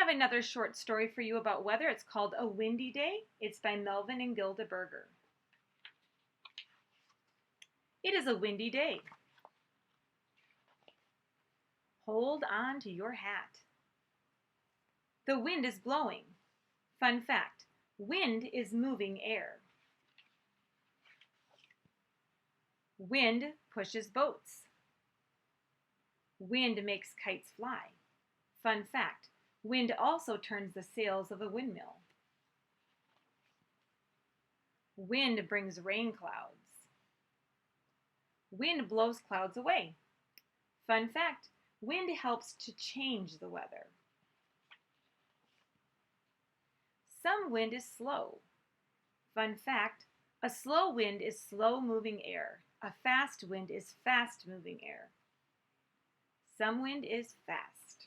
have another short story for you about weather. It's called A Windy Day. It's by Melvin and Gilda Berger. It is a windy day. Hold on to your hat. The wind is blowing. Fun fact, wind is moving air. Wind pushes boats. Wind makes kites fly. Fun fact, wind also turns the sails of a windmill. Wind brings rain clouds. Wind blows clouds away. Fun fact, wind helps to change the weather. Some wind is slow. Fun fact, a slow wind is slow-moving air. A fast wind is fast-moving air. Some wind is fast.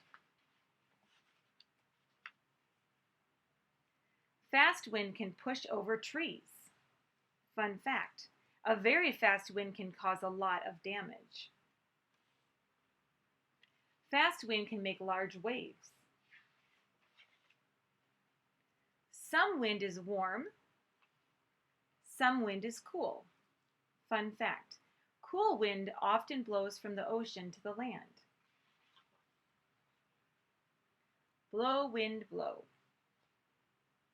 Fast wind can push over trees. Fun fact, a very fast wind can cause a lot of damage. Fast wind can make large waves. Some wind is warm. Some wind is cool. Fun fact, cool wind often blows from the ocean to the land. Blow, wind, blow.